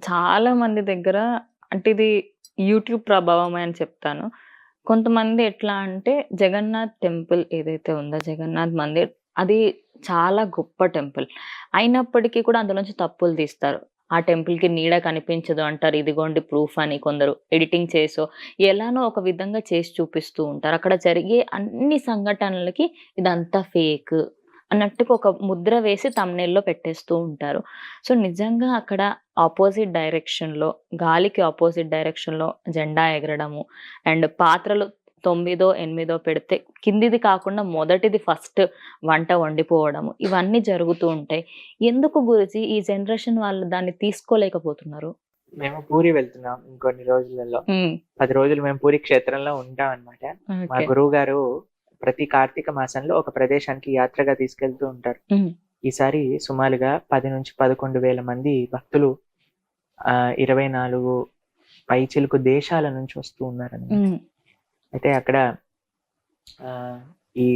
చాలా మంది దగ్గర అంటే ఇది యూట్యూబ్ ప్రభావమే అని చెప్తాను. కొంతమంది ఎట్లా అంటే జగన్నాథ్ టెంపుల్ ఏదైతే ఉందో జగన్నాథ్ మందిర్ అది చాలా గొప్ప టెంపుల్. అయినప్పటికీ కూడా అందులోంచి తప్పులు తీస్తారు. ఆ టెంపుల్‌కి నీడ కనిపించదు అంటారు. ఇదిగోండి ప్రూఫ్ అని కొందరు ఎడిటింగ్ చేసో, ఎలానో ఒక విధంగా చేసి చూపిస్తూ ఉంటారు. అక్కడ జరిగే అన్ని సంఘటనలకి ఇదంతా ఫేక్ అన్నట్టుగా ఒక ముద్ర వేసి థంబ్‌నెయిల్‌లో పెట్టేస్తూ ఉంటారు. సో, నిజంగా అక్కడ ఆపోజిట్ డైరెక్షన్‌లో గాలికి ఆపోజిట్ డైరెక్షన్‌లో జెండా ఎగరడము అండ్ పాత్రలు 9, 8 పెడితే కిందిది కాకుండా మొదటిది ఫస్ట్ వంట వండిపోవడము. ఇవన్నీ జరుగుతూ ఉంటాయి. ఎందుకు గురూజీ ఈ జనరేషన్ వాళ్ళు దాన్ని తీసుకోలేకపోతున్నారు? మేము పూరి వెళ్తున్నాం ఇంకొన్ని రోజులలో. హ్మ్. 10 రోజులు మేము పూరి క్షేత్రంలో ఉంటామన్నమాట. మా ఓకే. గురువుగారు ప్రతి కార్తీక మాసంలో ఒక ప్రదేశానికి యాత్రగా తీసుకెళ్తూ ఉంటారు. హ్మ్. ఈసారి సుమారుగా 10,000-11,000 మంది భక్తులు 24 పైచిలుకు దేశాల నుంచి వస్తూ ఉన్నారన్నమాట. హ్మ్. అయితే అక్కడ ఈ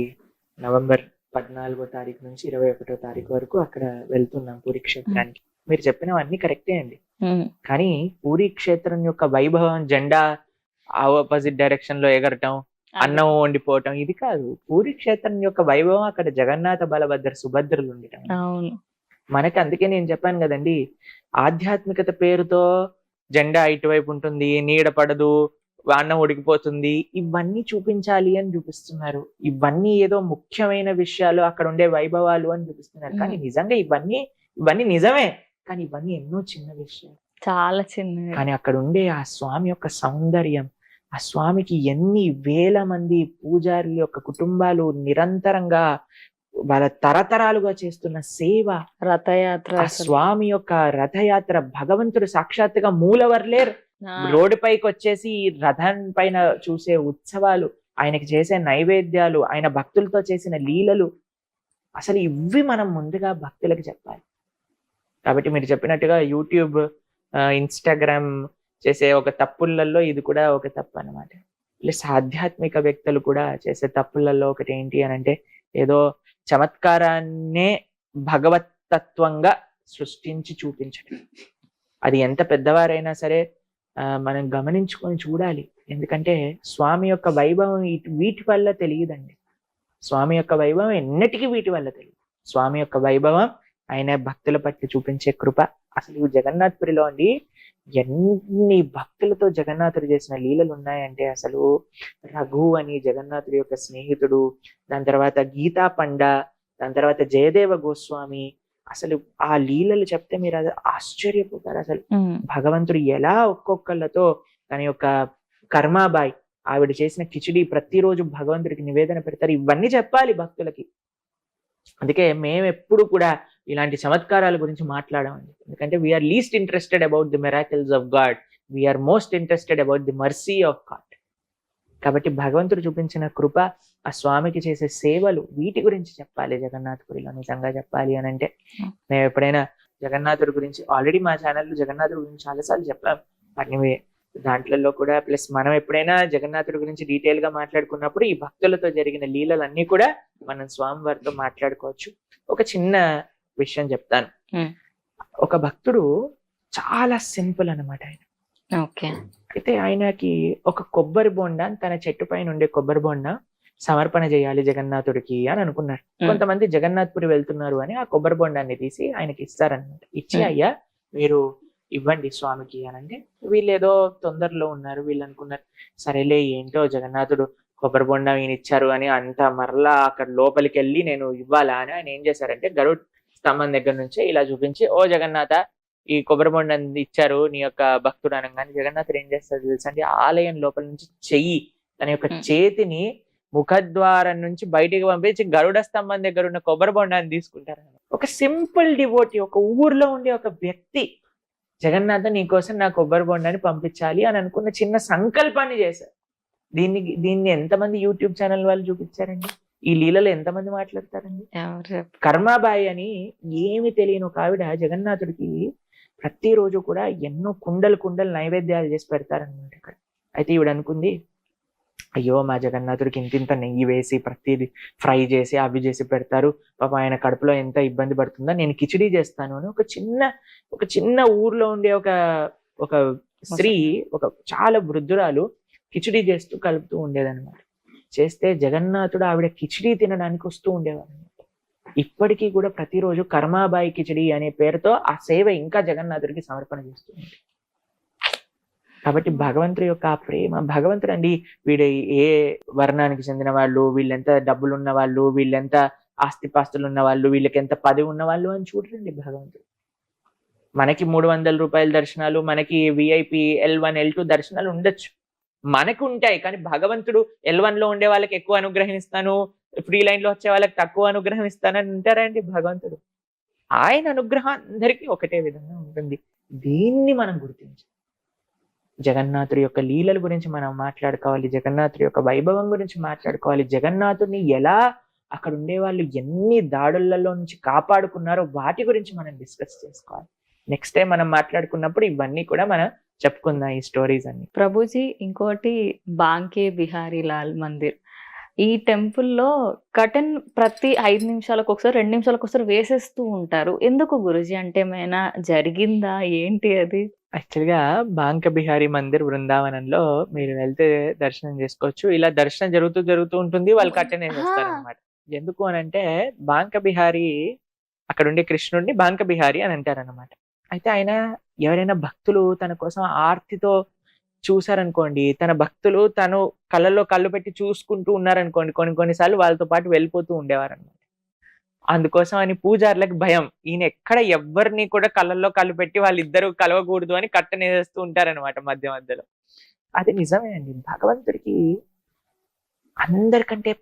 నవంబర్ 14వ తారీఖు నుంచి 21వ తారీఖు వరకు అక్కడ వెళ్తున్నాం పూరి క్షేత్రానికి. మీరు చెప్పినవన్నీ కరెక్టే అండి. హ్మ్. కానీ పూరి క్షేత్రం యొక్క వైభవం జెండా ఆపోజిట్ డైరెక్షన్ లో ఎగరటం, అన్నం వండిపోవటం ఇది కాదు. పూరి క్షేత్రం యొక్క వైభవం అక్కడ జగన్నాథ బలభద్ర సుభద్రలు ఉండటం. అవును. మనకి అందుకే నేను చెప్పాను కదండి, ఆధ్యాత్మికత పేరుతో జెండా ఇటువైపు ఉంటుంది, నీడ పడదు, అన్నం ఉడికిపోతుంది, ఇవన్నీ చూపించాలి అని చూపిస్తున్నారు. ఇవన్నీ ఏదో ముఖ్యమైన విషయాలు, అక్కడ ఉండే వైభవాలు అని చూపిస్తున్నారు. కానీ నిజంగా ఇవన్నీ నిజమే, కానీ ఇవన్నీ ఎన్నో చిన్న విషయాలు. చాలా చిన్నవి. కానీ అక్కడ ఉండే ఆ స్వామి యొక్క సౌందర్యం, ఆ స్వామికి ఎన్ని వేల మంది పూజారుల యొక్క కుటుంబాలు నిరంతరంగా వాళ్ళ తరతరాలుగా చేస్తున్న సేవ, రథయాత్ర ఆ స్వామి యొక్క రథయాత్ర, భగవంతుడు సాక్షాత్తుగా మూలవర్లేరు రోడ్డు పైకి వచ్చేసి రథం పైన చూసే ఉత్సవాలు, ఆయనకి చేసే నైవేద్యాలు, ఆయన భక్తులతో చేసిన లీలలు, అసలు ఇవి మనం ముందుగా భక్తులకు చెప్పాలి. కాబట్టి మీరు చెప్పినట్టుగా యూట్యూబ్, ఇన్స్టాగ్రామ్ చేసే ఒక తప్పులలో ఇది కూడా ఒక తప్పు అన్నమాట. ప్లస్ ఆధ్యాత్మిక వ్యక్తులు కూడా చేసే తప్పులలో ఒకటి ఏంటి అని అంటే, ఏదో చమత్కారాన్నే భగవత్ తత్వంగా సృష్టించి చూపించడం. అది ఎంత పెద్దవారైనా సరే మనం గమనించుకొని చూడాలి. ఎందుకంటే స్వామి యొక్క వైభవం వీటి వల్ల తెలియదండి. స్వామి యొక్క వైభవం ఎన్నటికీ వీటి వల్ల తెలియదు. స్వామి యొక్క వైభవం ఆయన భక్తుల పట్ల చూపించే కృప. అసలు జగన్నాథపురిలో అండి ఎన్ని భక్తులతో జగన్నాథుడు చేసిన లీలలు ఉన్నాయంటే, అసలు రఘు అని జగన్నాథుడి యొక్క స్నేహితుడు, దాని తర్వాత గీతా పండ, దాని తర్వాత జయదేవ గోస్వామి, అసలు ఆ లీలలు చెప్తే మీరు అది ఆశ్చర్యపోతారు. అసలు భగవంతుడు ఎలా ఒక్కొక్కళ్ళతో తన యొక్క కర్మాబాయ్ ఆవిడ చేసిన కిచిడి ప్రతిరోజు భగవంతుడికి నివేదన పెడతారు. ఇవన్నీ చెప్పాలి భక్తులకి. అందుకే మేము ఎప్పుడు కూడా ఇలాంటి చమత్కారాల గురించి మాట్లాడమండి. ఎందుకంటే we're least interested about the miracles of God, we're most interested about the mercy of God. కాబట్టి భగవంతుడు చూపించిన కృప, ఆ స్వామికి చేసే సేవలు, వీటి గురించి చెప్పాలి జగన్నాథపురిలో. నిజంగా చెప్పాలి అని అంటే, మేము ఎప్పుడైనా జగన్నాథుడి గురించి ఆల్రెడీ మా ఛానల్లో జగన్నాథుడి గురించి చాలాసార్లు చెప్పాం. వాటిని దాంట్లో కూడా ప్లస్ మనం ఎప్పుడైనా జగన్నాథుడి గురించి డీటెయిల్ గా మాట్లాడుకున్నప్పుడు ఈ భక్తులతో జరిగిన లీలలన్నీ కూడా మనం స్వామి వారితో మాట్లాడుకోవచ్చు. ఒక చిన్న విషయం చెప్తాను. ఒక భక్తుడు చాలా సింపుల్ అన్నమాట ఆయన. ఓకే. అయితే ఆయనకి ఒక కొబ్బరి బొండ, తన చెట్టు పైన ఉండే కొబ్బరి బొండ సమర్పణ చేయాలి జగన్నాథుడికి అని అనుకున్నారు. కొంతమంది జగన్నాథ్పురి వెళ్తున్నారు అని ఆ కొబ్బరి బొండాన్ని తీసి ఆయనకి ఇస్తారనమాట. ఇచ్చి అయ్యా మీరు ఇవ్వండి స్వామికి అని అంటే, వీళ్ళు ఏదో తొందరలో ఉన్నారు. వీళ్ళు అనుకున్నారు సరేలే ఏంటో జగన్నాథుడు కొబ్బరి బొండ ఈయన ఇచ్చారు అని అంత మరలా అక్కడ లోపలికి వెళ్ళి నేను ఇవ్వాలా అని ఆయన ఏం చేశారంటే, గరుడ్ స్తంభం దగ్గర నుంచే ఇలా చూపించి, ఓ జగన్నాథ ఈ కొబ్బరి బొండ ఇచ్చారు నీ యొక్క భక్తుడు అనగానే జగన్నాథుడు ఏం చేస్తాడు తెలుసా అండి, ఆలయం లోపల నుంచి చెయ్యి తన యొక్క చేతిని ముఖద్వారం నుంచి బయటికి పంపించి గరుడ స్తంభం దగ్గర ఉన్న కొబ్బరి బొండాన్ని తీసుకుంటారు. ఒక సింపుల్ డివోటీ, ఒక ఊర్లో ఉండే ఒక వ్యక్తి జగన్నాథ నీకోసం నా కొబ్బరి బొండాన్ని పంపించాలి అని అనుకున్న చిన్న సంకల్పాన్ని చేశారు. దీన్ని ఎంతమంది యూట్యూబ్ ఛానల్ వాళ్ళు చూపించారండి? ఈ లీలలో ఎంతమంది మాట్లాడతారండి? కర్మాబాయి అని ఏమి తెలియని ఒక ఆవిడ జగన్నాథుడికి ప్రతిరోజు కూడా ఎన్నో కుండలు నైవేద్యాలు చేసి పెడతారనమాట ఇక్కడ. అయితే ఈవిడ అనుకుంది, అయ్యో మా జగన్నాథుడికి ఇంత నెయ్యి వేసి ప్రతిదీ ఫ్రై చేసి అవి చేసి పెడతారు, పాప ఆయన కడుపులో ఎంత ఇబ్బంది పడుతుందో, నేను కిచిడీ చేస్తాను అని ఒక చిన్న ఊర్లో ఉండే ఒక ఒక స్త్రీ, ఒక చాలా వృద్ధురాలు కిచిడీ చేస్తూ కలుపుతూ ఉండేదన్నమాట. చేస్తే జగన్నాథుడు ఆవిడ కిచిడీ తినడానికి వస్తూ ఉండేవాడు. ఇప్పటికీ కూడా ప్రతిరోజు కర్మాబాయి కిచిడి అనే పేరుతో ఆ సేవ ఇంకా జగన్నాథుడికి సమర్పణ చేస్తుంది. కాబట్టి భగవంతుడి యొక్క ఆ ప్రేమ, భగవంతుడు అండి వీడు ఏ వర్ణానికి చెందిన వాళ్ళు, వీళ్ళెంత డబ్బులు ఉన్న వాళ్ళు, వీళ్ళెంత ఆస్తిపాస్తులు ఉన్న వాళ్ళు, వీళ్ళకి ఎంత పదవి ఉన్న వాళ్ళు అని చూడండి భగవంతుడు. మనకి 300 రూపాయల దర్శనాలు, మనకి విఐపి L1 L2 దర్శనాలు ఉండొచ్చు, మనకు ఉంటాయి. కానీ భగవంతుడు L1 లో ఉండే వాళ్ళకి ఎక్కువ అనుగ్రహం ఇస్తాను, ఫ్రీ లైన్ లో వచ్చే వాళ్ళకి తక్కువ అనుగ్రహం ఇస్తానని ఉంటారండి భగవంతుడు. ఆయన అనుగ్రహం అందరికీ ఒకటే విధంగా ఉంటుంది. దీన్ని మనం గుర్తించాలి. జగన్నాథుడి యొక్క లీలల గురించి మనం మాట్లాడుకోవాలి, జగన్నాథుడి యొక్క వైభవం గురించి మాట్లాడుకోవాలి, జగన్నాథుడిని ఎలా అక్కడ ఉండే వాళ్ళు ఎన్ని దాడులలో నుంచి కాపాడుకున్నారో వాటి గురించి మనం డిస్కస్ చేసుకోవాలి. నెక్స్ట్ టైం మనం మాట్లాడుకున్నప్పుడు ఇవన్నీ కూడా మనం చెప్పుకుందాం, ఈ స్టోరీస్ అన్ని. ప్రభుజీ, ఇంకోటి బాంకే బిహారీ లాల్ మందిర్, ఈ టెంపుల్లో కటన్ ప్రతి 5 నిమిషాలకు ఒకసారి 2 నిమిషాలకు ఒకసారి వేసేస్తూ ఉంటారు. ఎందుకు గురుజీ? అంటే ఏమైనా జరిగిందా ఏంటి అది? యాక్చువల్గా బాంక బిహారీ మందిర్ బృందావనంలో మీరు వెళ్తే దర్శనం చేసుకోవచ్చు. ఇలా దర్శనం జరుగుతూ ఉంటుంది, వాళ్ళు కట్టెన్ వేసేస్తారు అనమాట. ఎందుకు అని అంటే బాంక బిహారీ, అక్కడ ఉండే కృష్ణుడిని బాంక బిహారీ అని అంటారనమాట. అయితే ఆయన ఎవరైనా భక్తులు తన కోసం ఆర్తితో చూసారనుకోండి, తన భక్తులు తను కళ్ళల్లో కళ్ళు పెట్టి చూసుకుంటూ ఉన్నారనుకోండి, కొన్నిసార్లు వాళ్ళతో పాటు వెళ్ళిపోతూ ఉండేవారు అనమాట. అందుకోసం అని పూజారులకు భయం, ఈయన ఎక్కడ ఎవరిని కూడా కళ్ళల్లో కళ్ళు పెట్టి వాళ్ళిద్దరూ కలవకూడదు అని కట్టనేస్తూ ఉంటారనమాట మధ్య మధ్యలో. అది నిజమే అండి. భగవంతుడికి అందరికంటే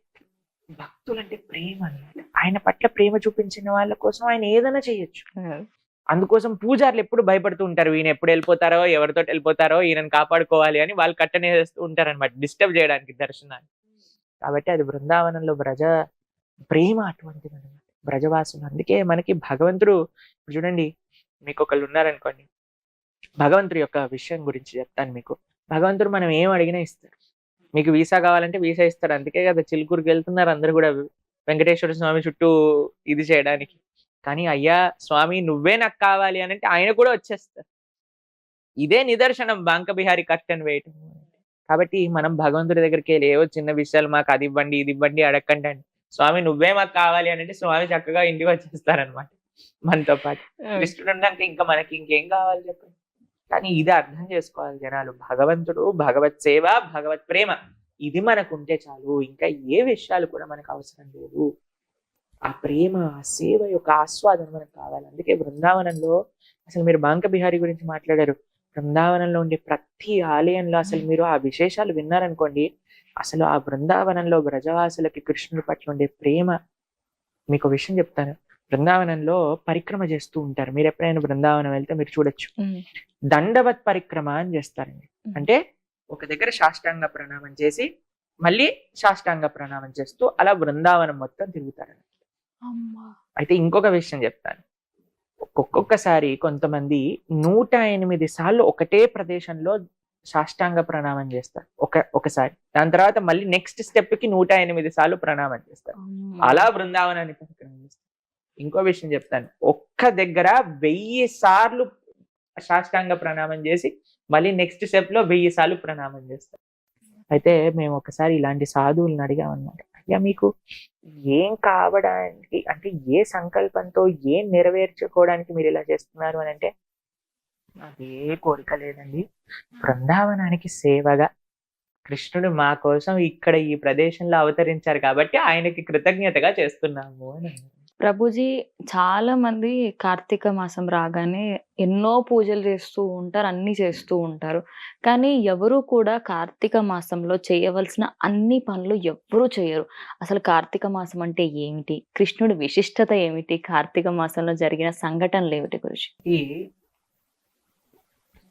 భక్తులంటే ప్రేమ అన్నమాట. ఆయన పట్ల ప్రేమ చూపించిన వాళ్ళ కోసం ఆయన ఏదైనా చేయొచ్చు. అందుకోసం పూజారులు ఎప్పుడు భయపడుతూ ఉంటారు, ఈయన ఎప్పుడు వెళ్ళిపోతారో, ఎవరితో వెళ్ళిపోతారో, ఈయనను కాపాడుకోవాలి అని వాళ్ళు కట్టనేస్తూ ఉంటారనమాట, డిస్టర్బ్ చేయడానికి దర్శనాన్ని. కాబట్టి అది బృందావనంలో బ్రజ ప్రేమ అటువంటిది అనమాట, బ్రజవాసులు. అందుకే మనకి భగవంతుడు, చూడండి మీకు ఒకళ్ళు ఉన్నారనుకోండి, భగవంతుడి యొక్క విషయం గురించి చెప్తాను మీకు. భగవంతుడు మనం ఏం అడిగినా ఇస్తాడు. మీకు వీసా కావాలంటే వీసా ఇస్తాడు. అందుకే కదా చిలుకూరుకి వెళ్తున్నారు అందరు కూడా వెంకటేశ్వర స్వామి చుట్టూ ఇది చేయడానికి. కానీ అయ్యా స్వామి నువ్వే నాకు కావాలి అని అంటే ఆయన కూడా వచ్చేస్తారు. ఇదే నిదర్శనం బాంక బిహారీ కట్టెన్ వేయటం. కాబట్టి మనం భగవంతుడి దగ్గరికి వెళ్ళి ఏవో చిన్న విషయాలు మాకు అది ఇవ్వండి ఇది ఇవ్వండి అడగండి అండి, స్వామి నువ్వే మాకు కావాలి అని అంటే స్వామి చక్కగా ఇంటికి వచ్చేస్తారనమాట మనతో పాటు. కృష్ణుడు అంటే ఇంకా మనకి ఇంకేం కావాలి చెప్పండి. కానీ ఇది అర్థం చేసుకోవాలి జనాలు, భగవంతుడు, భగవత్ సేవ, భగవత్ ప్రేమ ఇది మనకుంటే చాలు, ఇంకా ఏ విషయాలు కూడా మనకు అవసరం లేదు. ఆ ప్రేమ, ఆ సేవ యొక్క ఆస్వాదన మనకు కావాలి. అందుకే బృందావనంలో అసలు మీరు బాంక బిహారీ గురించి మాట్లాడారు, బృందావనంలో ఉండే ప్రతి ఆలయంలో అసలు మీరు ఆ విశేషాలు విన్నారనుకోండి, అసలు ఆ బృందావనంలో బ్రజవాసులకి కృష్ణుడి పట్ల ఉండే ప్రేమ. మీకు విషయం చెప్తాను, బృందావనంలో పరిక్రమ చేస్తూ ఉంటారు. మీరు ఎప్పుడైనా బృందావనం వెళ్తే మీరు చూడొచ్చు, దండవత్ పరిక్రమ అని చేస్తారండి. అంటే ఒక దగ్గర సాష్టాంగ ప్రణామం చేసి మళ్ళీ సాష్టాంగ ప్రణామం చేస్తూ అలా బృందావనం మొత్తం తిరుగుతారండి. అయితే ఇంకొక విషయం చెప్తాను, ఒక్కొక్కసారి కొంతమంది 108 సార్లు ఒకటే ప్రదేశంలో సాష్టాంగ ప్రణామం చేస్తారు ఒకసారి. దాని తర్వాత మళ్ళీ నెక్స్ట్ స్టెప్ కి 108 సార్లు ప్రణామం చేస్తారు. అలా బృందావనాన్ని పరిక్రమం చేస్తారు. ఇంకో విషయం చెప్తాను, ఒక్క దగ్గర 1000 సార్లు సాష్టాంగ ప్రణామం చేసి మళ్ళీ నెక్స్ట్ స్టెప్ లో 1000 సార్లు ప్రణామం చేస్తారు. అయితే మేము ఒకసారి ఇలాంటి సాధువులను అడిగామన్నమాట, అయ్యా మీకు ఏం కావడానికి, అంటే ఏ సంకల్పంతో ఏం నెరవేర్చుకోవడానికి మీరు ఇలా చేస్తున్నారు అని అంటే, నాకు ఏ కోరిక లేదండి, బృందావనానికి సేవగా కృష్ణుడు మా కోసం ఇక్కడ ఈ ప్రదేశంలో అవతరించారు కాబట్టి ఆయనకి కృతజ్ఞతగా చేస్తున్నాము అని. ప్రభుజీ, చాలా మంది కార్తీక మాసం రాగానే ఎన్నో పూజలు చేస్తూ ఉంటారు, అన్ని చేస్తూ ఉంటారు. కానీ ఎవరు కూడా కార్తీక మాసంలో చేయవలసిన అన్ని పనులు ఎవ్వరూ చేయరు. అసలు కార్తీక మాసం అంటే ఏమిటి? కృష్ణుడి విశిష్టత ఏమిటి? కార్తీక మాసంలో జరిగిన సంఘటనలు ఏమిటి గురుజీ? ఈ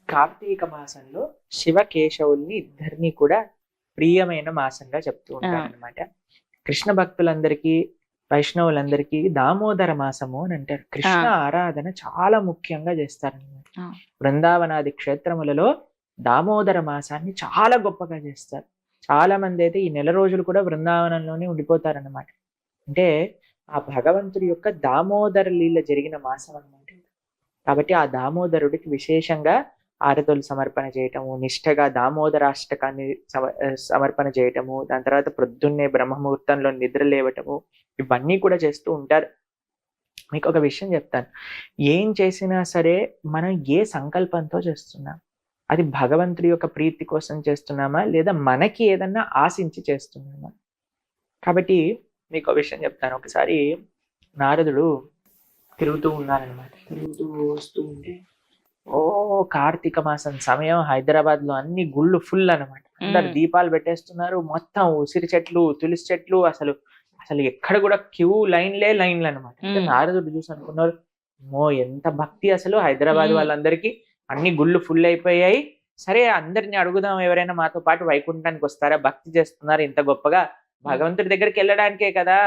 కార్తీక మాసంలో శివ కేశవుల్ని ఇద్దరిని కూడా ప్రియమైన మాసంగా చెప్తూ ఉంటారు అనమాట. కృష్ణ భక్తులందరికీ, వైష్ణవులందరికీ దామోదర మాసము అని అంటారు. కృష్ణ ఆరాధన చాలా ముఖ్యంగా చేస్తారన్నమాట. బృందావనాది క్షేత్రములలో దామోదర మాసాన్ని చాలా గొప్పగా చేస్తారు. చాలా మంది అయితే ఈ నెల రోజులు కూడా బృందావనంలోనే ఉండిపోతారన్నమాట. అంటే ఆ భగవంతుడి యొక్క దామోదర లీల జరిగిన మాసం అన్నమాట. కాబట్టి ఆ దామోదరుడికి విశేషంగా ఆరతులు సమర్పణ చేయటము, నిష్ఠగా దామోదరాష్టకాన్ని సమర్పణ చేయటము, దాని తర్వాత ప్రొద్దున్నే బ్రహ్మముహూర్తంలో నిద్ర లేవటము, ఇవన్నీ కూడా చేస్తూ ఉంటారు. మీకు ఒక విషయం చెప్తాను. ఏం చేసినా సరే మనం ఏ సంకల్పంతో చేస్తున్నాం? అది భగవంతుడి యొక్క ప్రీతి కోసం చేస్తున్నామా? లేదా మనకి ఏదన్నా ఆశించి చేస్తున్నామా? కాబట్టి మీకు ఒక విషయం చెప్తాను. ఒకసారి నారదుడు తిరుగుతూ ఉన్నారనమాట. తిరుగుతూ వస్తూ ఉంటే కార్తీక మాసం సమయం హైదరాబాద్ లో అన్ని గుళ్ళు ఫుల్ అనమాట. అందరు దీపాలు పెట్టేస్తున్నారు. మొత్తం ఉసిరి చెట్లు, తులసి చెట్లు, అసలు ఎక్కడ కూడా క్యూ లైన్లే లైన్లు అనమాట. నారదుడు చూసి అనుకున్నారు, ఎంత భక్తి అసలు హైదరాబాద్ వాళ్ళందరికీ, అన్ని గుళ్ళు ఫుల్ అయిపోయాయి. సరే అందరిని అడుగుదాం, ఎవరైనా మాతో పాటు వైకుంఠానికి వస్తారా, భక్తి చేస్తున్నారు ఇంత గొప్పగా, భగవంతుడి దగ్గరికి వెళ్ళడానికే కదా